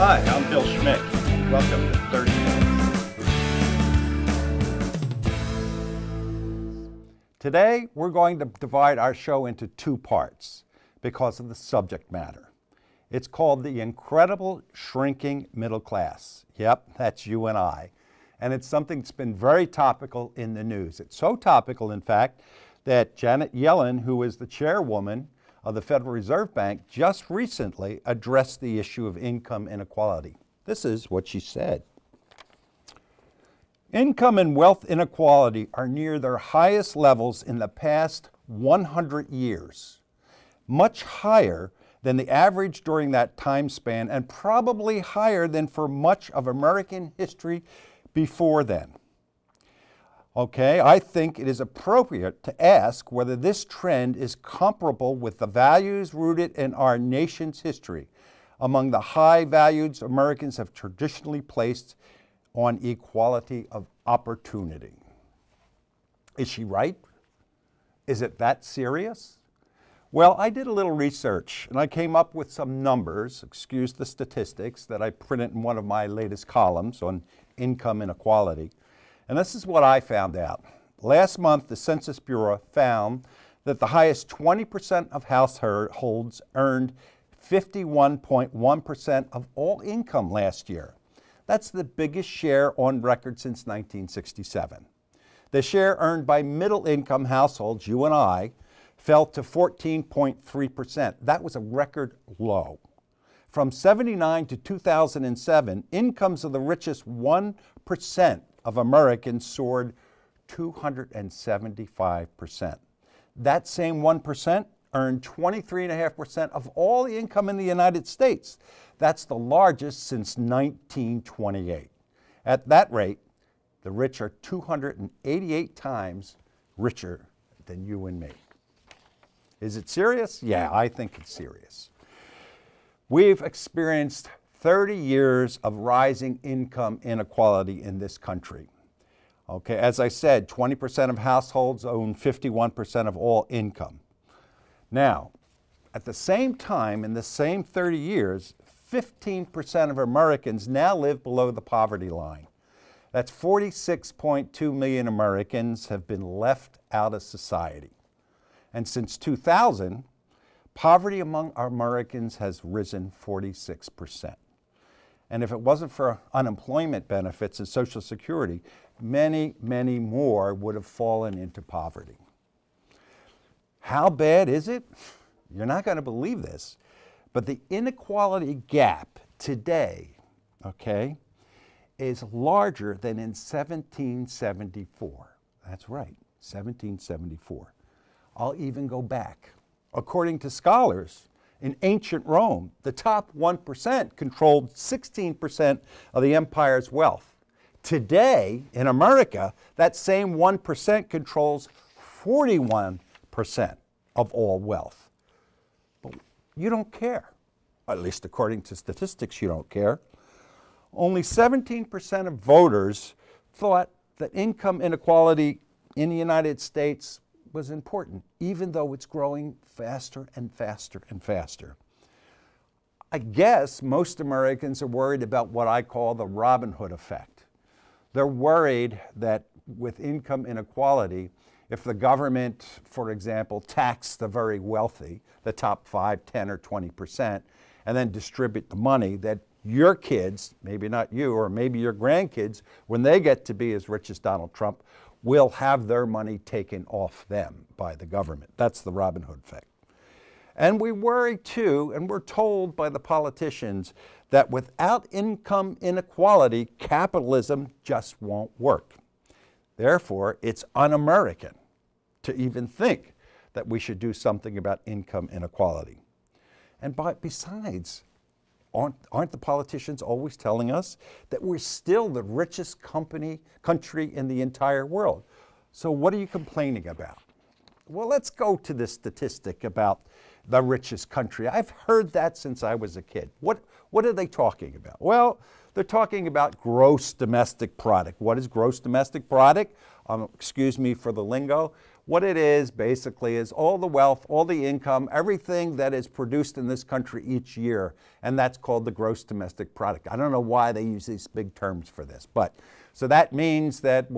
Hi, I'm Bill Schmidt. Welcome to 30 Minutes. Today, we're going to divide our show into two parts because of the subject matter. It's called The Incredible Shrinking Middle Class. Yep, that's you and I. And it's something that's been very topical in the news. It's so topical, in fact, that Janet Yellen, who is the chairwoman of the Federal Reserve Bank, just recently addressed the issue of income inequality. This is what she said. Income and wealth inequality are near their highest levels in the past 100 years, much higher than the average during that time span and probably higher than for much of American history before then. Okay, I think it is appropriate to ask whether this trend is comparable with the values rooted in our nation's history, among the high values Americans have traditionally placed on equality of opportunity. Is she right? Is it that serious? Well, I did a little research and I came up with some numbers, excuse the statistics, that I printed in one of my latest columns on income inequality. And this is what I found out. Last month, the Census Bureau found that the highest 20% of households earned 51.1% of all income last year. That's the biggest share on record since 1967. The share earned by middle-income households, you and I, fell to 14.3%. That was a record low. From 1979 to 2007, incomes of the richest 1% of Americans soared 275%. That same 1% earned 23.5% of all the income in the United States. That's the largest since 1928. At that rate, the rich are 288 times richer than you and me. Is it serious? Yeah, I think it's serious. We've experienced 30 years of rising income inequality in this country. Okay, as I said, 20% of households own 51% of all income. Now, at the same time, in the same 30 years, 15% of Americans now live below the poverty line. That's 46.2 million Americans have been left out of society. And since 2000, poverty among Americans has risen 46%. And if it wasn't for unemployment benefits and Social Security, many, many more would have fallen into poverty. How bad is it? You're not going to believe this, but the inequality gap today, okay, is larger than in 1774. That's right, 1774. I'll even go back. According to scholars, in ancient Rome, the top 1% controlled 16% of the empire's wealth. Today, in America, that same 1% controls 41% of all wealth. But you don't care. At least according to statistics, you don't care. Only 17% of voters thought that income inequality in the United States was important, even though it's growing faster and faster and faster. I guess most Americans are worried about what I call the Robin Hood effect. They're worried that with income inequality, if the government, for example, taxed the very wealthy, the top 5, 10, or 20%, and then distribute the money, that your kids, maybe not you, or maybe your grandkids, when they get to be as rich as Donald Trump, will have their money taken off them by the government. That's the Robin Hood effect. And we worry too, and we're told by the politicians, that without income inequality, capitalism just won't work. Therefore, it's un-American to even think that we should do something about income inequality. And besides, aren't the politicians always telling us that we're still the richest country in the entire world? So what are you complaining about? Well, let's go to this statistic about the richest country. I've heard that since I was a kid. What are they talking about? Well, they're talking about gross domestic product. What is gross domestic product? Excuse me for the lingo. What it is basically is all the wealth, all the income, everything that is produced in this country each year, and that's called the gross domestic product. I don't know why they use these big terms for this, but so that means that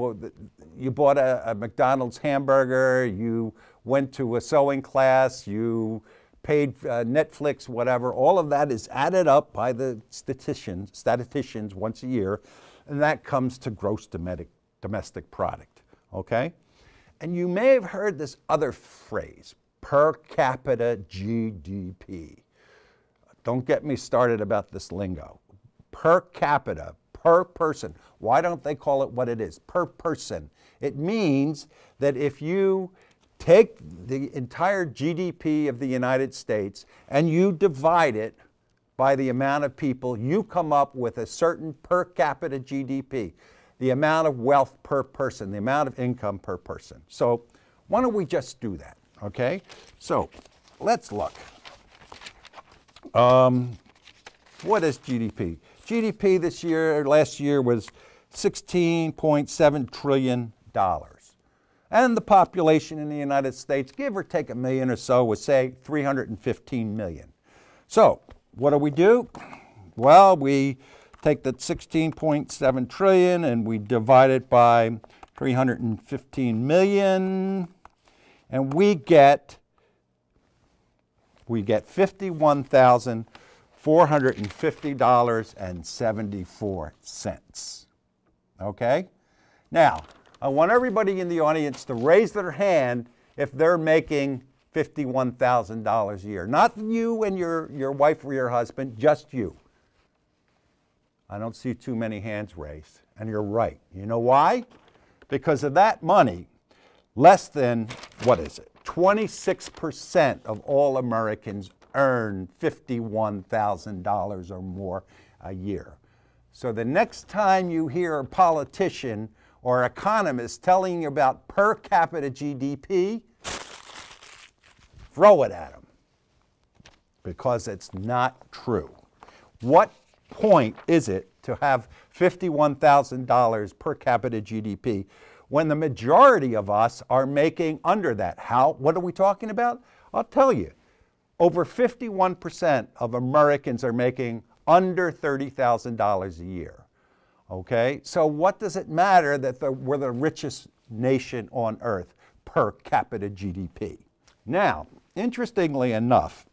you bought a McDonald's hamburger, you went to a sewing class, you paid Netflix, whatever, all of that is added up by the statisticians once a year, and that comes to gross domestic product, okay? And you may have heard this other phrase, per capita GDP. Don't get me started about this lingo. Per capita, per person. Why don't they call it what it is? Per person. It means that if you take the entire GDP of the United States and you divide it by the amount of people, you come up with a certain per capita GDP. The amount of wealth per person, the amount of income per person. So why don't we just do that, okay? So let's look. What is GDP? GDP last year was $16.7 trillion. And the population in the United States, give or take a million or so, was say 315 million. So what do? Well, we take that 16.7 trillion and we divide it by 315 million, and we get $51,450.74. Okay? Now, I want everybody in the audience to raise their hand if they're making $51,000 a year. Not you and your wife or your husband, just you. I don't see too many hands raised, and you're right. You know why? Because of that money, less than, 26% of all Americans earn $51,000 or more a year. So the next time you hear a politician or economist telling you about per capita GDP, throw it at them, because it's not true. What point is it to have $51,000 per capita GDP when the majority of us are making under that? How? What are we talking about? I'll tell you. Over 51% of Americans are making under $30,000 a year. Okay? So what does it matter that we're the richest nation on earth per capita GDP? Now, interestingly enough,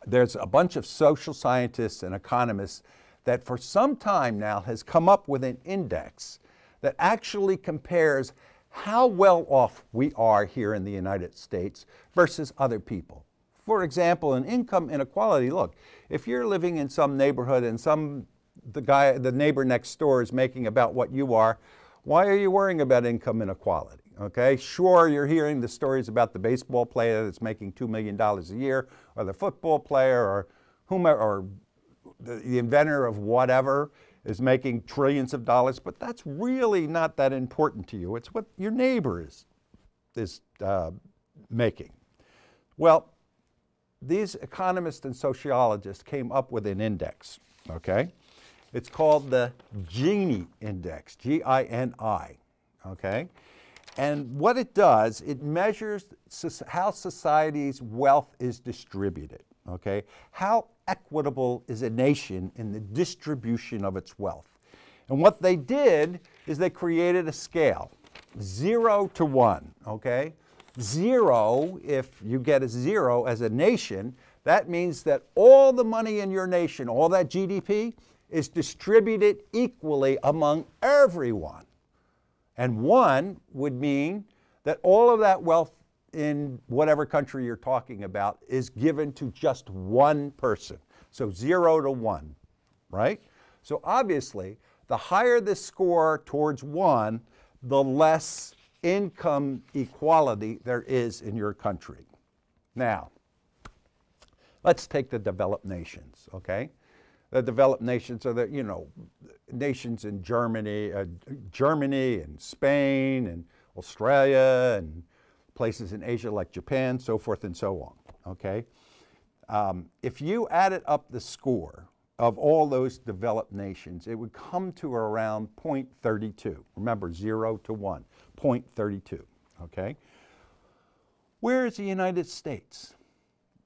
there's a bunch of social scientists and economists that for some time now has come up with an index that actually compares how well off we are here in the United States versus other people. For example, in income inequality, look, if you're living in some neighborhood and the neighbor next door is making about what you are, why are you worrying about income inequality? Okay, sure, you're hearing the stories about the baseball player that's making $2 million a year, or the football player, or whomever, or the inventor of whatever is making trillions of dollars, but that's really not that important to you. It's what your neighbor is making. Well, these economists and sociologists came up with an index, okay? It's called the Gini index, G-I-N-I, okay? And what it does, it measures how society's wealth is distributed, okay? How equitable is a nation in the distribution of its wealth? And what they did is they created a scale, 0 to 1, okay? 0, if you get a 0 as a nation, that means that all the money in your nation, all that GDP, is distributed equally among everyone. And 1 would mean that all of that wealth in whatever country you're talking about is given to just one person. So 0 to 1, right? So obviously, the higher the score towards 1, the less income equality there is in your country. Now, let's take the developed nations, okay? The developed nations are the, nations in Germany and Spain and Australia and places in Asia like Japan, so forth and so on, okay? If you added up the score of all those developed nations, it would come to around 0.32. Remember, 0 to 1, 0.32, okay? Where is the United States?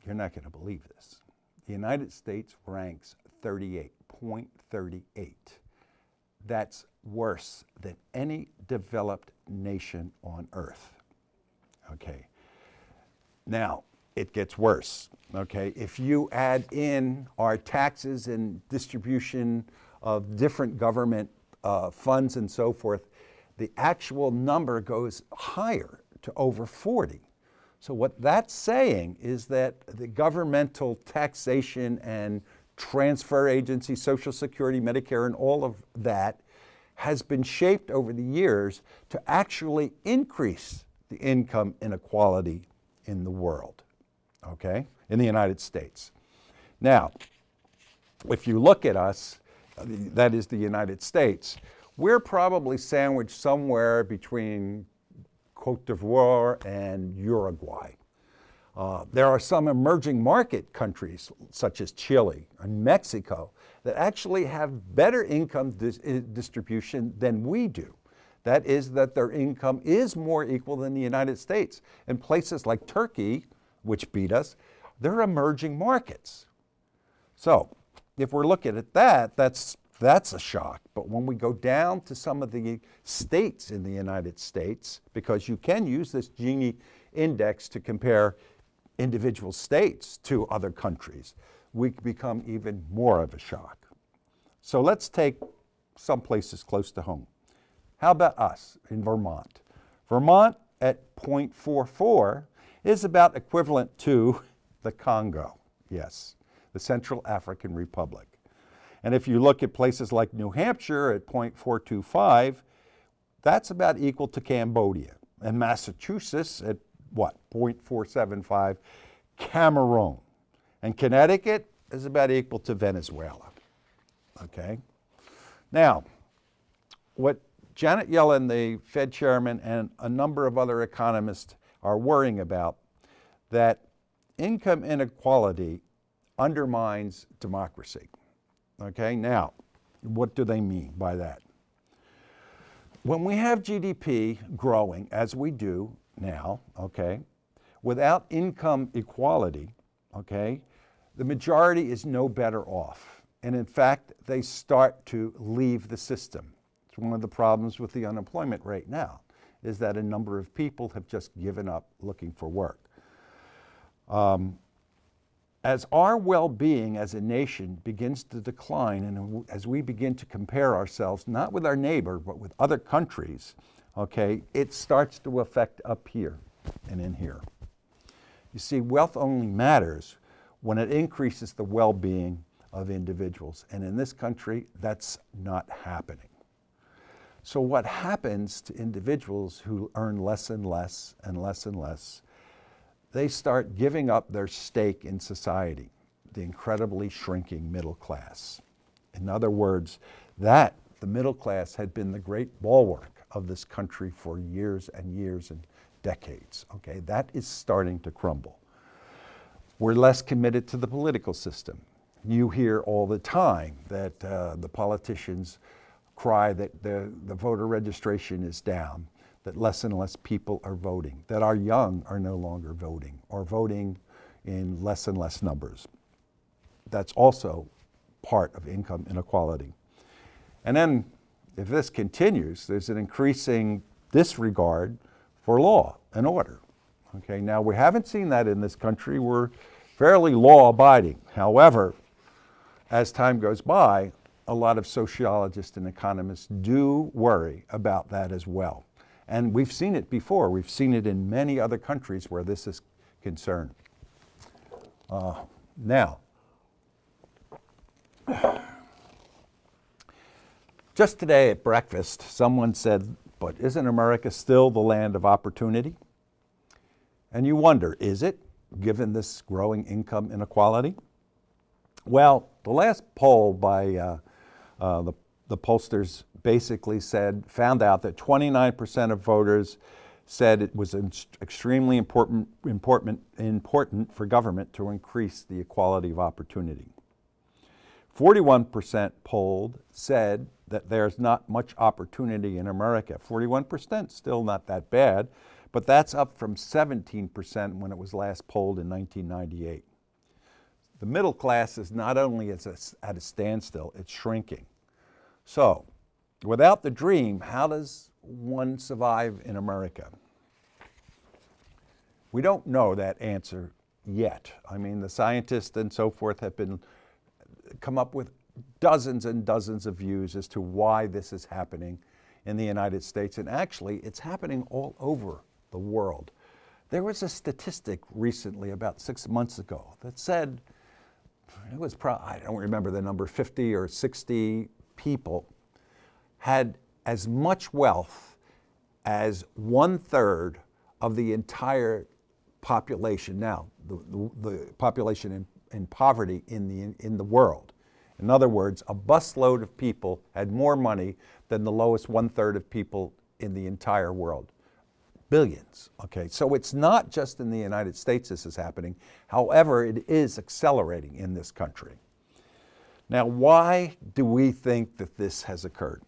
You're not going to believe this. The United States ranks 38.38. That's worse than any developed nation on earth. Okay. Now, it gets worse. Okay. If you add in our taxes and distribution of different government funds and so forth, the actual number goes higher to over 40. So what that's saying is that the governmental taxation and transfer agency, Social Security, Medicare, and all of that has been shaped over the years to actually increase the income inequality in the world, okay, in the United States. Now, if you look at us, that is the United States, we're probably sandwiched somewhere between Cote d'Ivoire and Uruguay. There are some emerging market countries, such as Chile and Mexico, that actually have better income distribution than we do. That is, that their income is more equal than the United States. And places like Turkey, which beat us, they're emerging markets. So, if we're looking at that, that's a shock. But when we go down to some of the states in the United States, because you can use this Gini index to compare individual states to other countries, we become even more of a shock. So let's take some places close to home. How about us in Vermont? Vermont at 0.44 is about equivalent to the Congo, yes, the Central African Republic. And if you look at places like New Hampshire at 0.425, that's about equal to Cambodia. And Massachusetts at what, 0.475, Cameroon. And Connecticut is about equal to Venezuela, okay? Now, what Janet Yellen, the Fed chairman, and a number of other economists are worrying about, that income inequality undermines democracy. Okay, now, what do they mean by that? When we have GDP growing, as we do now, okay, without income equality, okay, the majority is no better off. And in fact, they start to leave the system. It's one of the problems with the unemployment rate now, is that a number of people have just given up looking for work. As our well-being as a nation begins to decline, and as we begin to compare ourselves, not with our neighbor, but with other countries, okay, it starts to affect up here and in here. You see, wealth only matters when it increases the well-being of individuals. And in this country, that's not happening. So what happens to individuals who earn less and less and less and less? They start giving up their stake in society, the incredibly shrinking middle class. In other words, the middle class had been the great bulwark of this country for years and years and decades. Okay, that is starting to crumble. We're less committed to the political system. You hear all the time that the politicians cry that the voter registration is down, that less and less people are voting, that our young are no longer voting, or voting in less and less numbers. That's also part of income inequality. And then, if this continues, there's an increasing disregard for law and order. Okay, now we haven't seen that in this country. We're fairly law-abiding. However, as time goes by, a lot of sociologists and economists do worry about that as well. And we've seen it before. We've seen it in many other countries where this is concerned. Now, just today at breakfast, someone said, but isn't America still the land of opportunity? And you wonder, is it, given this growing income inequality? Well, the last poll by the pollsters basically found out that 29% of voters said it was extremely important for government to increase the equality of opportunity. 41% polled said that there's not much opportunity in America. 41%, still not that bad, but that's up from 17% when it was last polled in 1998. The middle class is not only at a standstill, it's shrinking. So, without the dream, how does one survive in America? We don't know that answer yet. I mean, the scientists and so forth have come up with dozens and dozens of views as to why this is happening in the United States, and actually it's happening all over the world. There was a statistic recently, about 6 months ago, that said, it was I don't remember the number, 50 or 60 people had as much wealth as 1/3 of the entire population. Now, the population in poverty in the world. In other words, a busload of people had more money than the lowest 1/3 of people in the entire world. Billions, okay? So it's not just in the United States this is happening. However, it is accelerating in this country. Now, why do we think that this has occurred?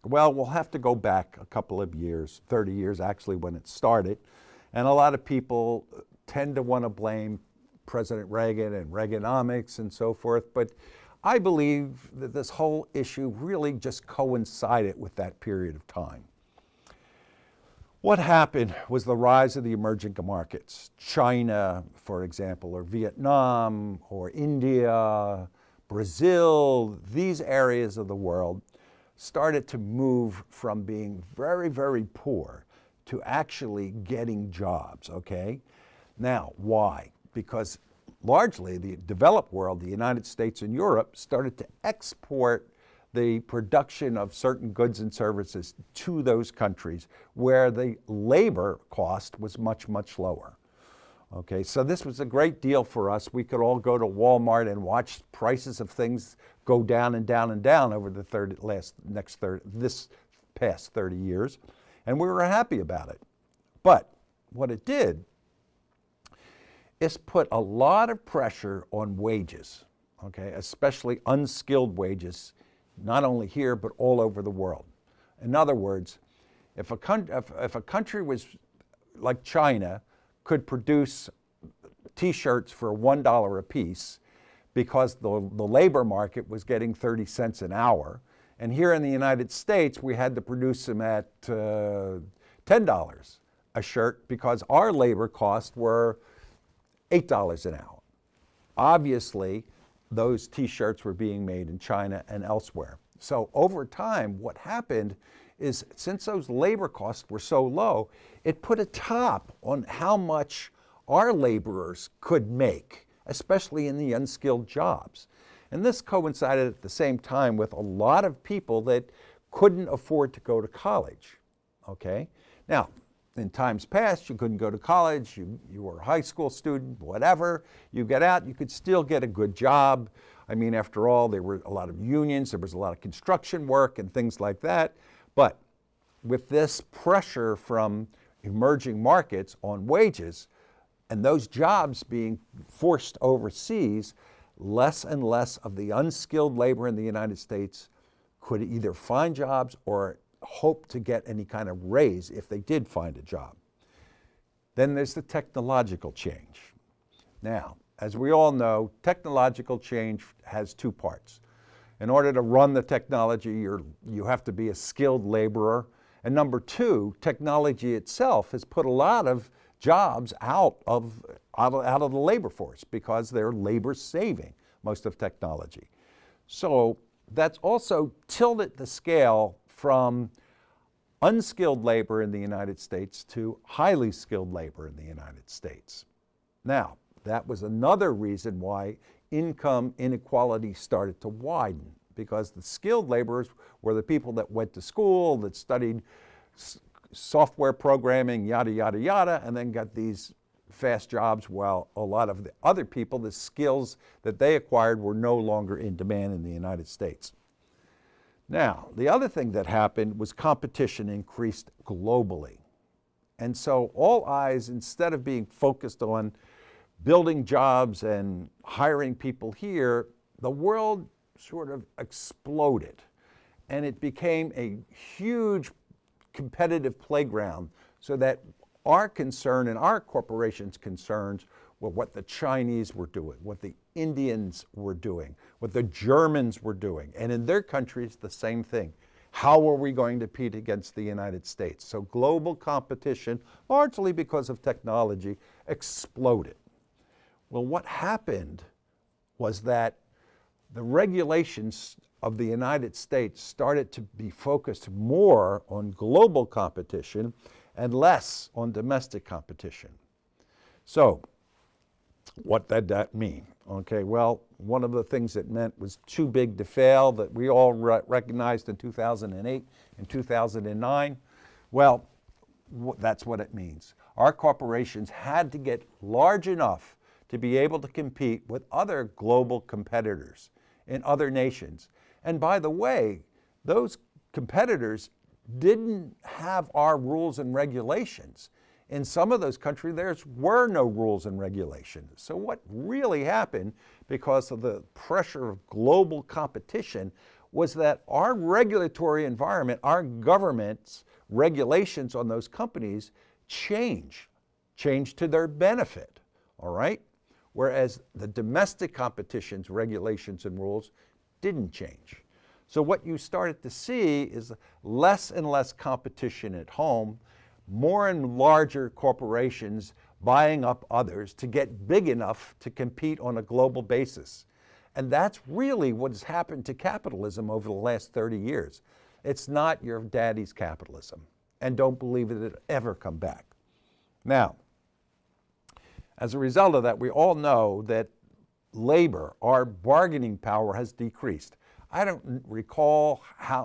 Well, we'll have to go back a couple of years, 30 years actually, when it started. And a lot of people tend to want to blame President Reagan and Reaganomics and so forth. But I believe that this whole issue really just coincided with that period of time. What happened was the rise of the emerging markets, China, for example, or Vietnam, or India, Brazil. These areas of the world started to move from being very, very poor to actually getting jobs, okay? Now, why? Because largely the developed world, the United States and Europe, started to export the production of certain goods and services to those countries where the labor cost was much, much lower. Okay, so this was a great deal for us. We could all go to Walmart and watch prices of things go down and down and down over the this past 30 years, and we were happy about it. But what it did is put a lot of pressure on wages, okay, especially unskilled wages, not only here, but all over the world. In other words, if a country was like China could produce T-shirts for $1 a piece because the labor market was getting 30 cents an hour, and here in the United States, we had to produce them at $10 a shirt because our labor costs were $8 an hour. Obviously, those T-shirts were being made in China and elsewhere. So over time, what happened is since those labor costs were so low, it put a top on how much our laborers could make, especially in the unskilled jobs. And this coincided at the same time with a lot of people that couldn't afford to go to college, okay? Now, in times past, you couldn't go to college, you were a high school student, whatever. You get out, you could still get a good job. I mean, after all, there were a lot of unions, there was a lot of construction work and things like that. But with this pressure from emerging markets on wages and those jobs being forced overseas, less and less of the unskilled labor in the United States could either find jobs or hope to get any kind of raise if they did find a job. Then there's the technological change. Now, as we all know, technological change has two parts. In order to run the technology, you have to be a skilled laborer. And number two, technology itself has put a lot of jobs out of the labor force because they're labor saving, most of technology. So that's also tilted the scale from unskilled labor in the United States to highly skilled labor in the United States. Now, that was another reason why income inequality started to widen, because the skilled laborers were the people that went to school, that studied software programming, yada, yada, yada, and then got these fast jobs, while a lot of the other people, the skills that they acquired were no longer in demand in the United States. Now, the other thing that happened was competition increased globally. And so all eyes, instead of being focused on building jobs and hiring people here, the world sort of exploded. And it became a huge competitive playground so that Our concern and our corporations' concerns were what the Chinese were doing, what the Indians were doing, what the Germans were doing, and in their countries, the same thing. How are we going to compete against the United States? So global competition, largely because of technology, exploded. Well, what happened was that the regulations of the United States started to be focused more on global competition and less on domestic competition. So, what did that mean? Okay, well, one of the things it meant was too big to fail that we all recognized in 2008 and 2009. Well, that's what it means. Our corporations had to get large enough to be able to compete with other global competitors in other nations. And by the way, those competitors didn't have our rules and regulations. In some of those countries, there were no rules and regulations. So what really happened, because of the pressure of global competition, was that our regulatory environment, our government's regulations on those companies changed to their benefit, all right? Whereas the domestic competition's regulations and rules didn't change. So what you started to see is less and less competition at home, more and larger corporations buying up others to get big enough to compete on a global basis. And that's really what has happened to capitalism over the last 30 years. It's not your daddy's capitalism. And don't believe it will ever come back. Now, as a result of that, we all know that labor, our bargaining power, has decreased. I don't recall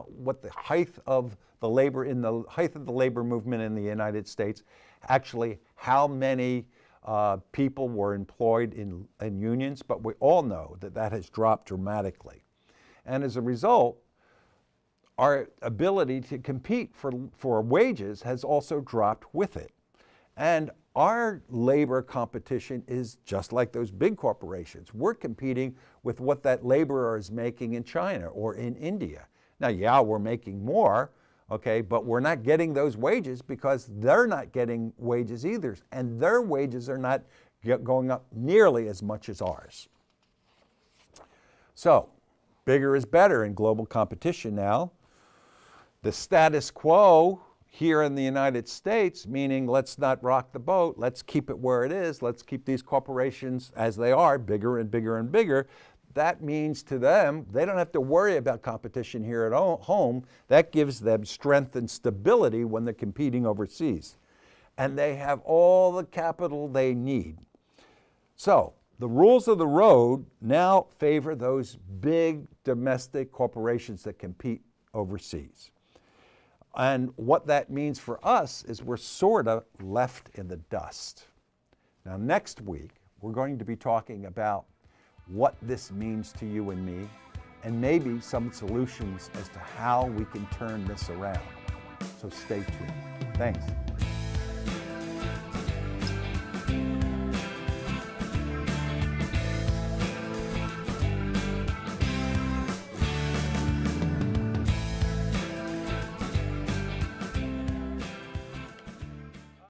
what the height of the labor movement in the United States, actually how many people were employed in unions, but we all know that that has dropped dramatically. And as a result, our ability to compete for wages has also dropped with it. And our labor competition is just like those big corporations. We're competing with what that laborer is making in China or in India. Now, yeah, we're making more, okay, but we're not getting those wages because they're not getting wages either, and their wages are not going up nearly as much as ours. So, bigger is better in global competition now. The status quo here in the United States, meaning let's not rock the boat, let's keep it where it is, let's keep these corporations as they are, bigger and bigger and bigger. That means to them, they don't have to worry about competition here at home. That gives them strength and stability when they're competing overseas. And they have all the capital they need. So, the rules of the road now favor those big domestic corporations that compete overseas. And what that means for us is we're sort of left in the dust. Now, next week, we're going to be talking about what this means to you and me, and maybe some solutions as to how we can turn this around. So stay tuned. Thanks.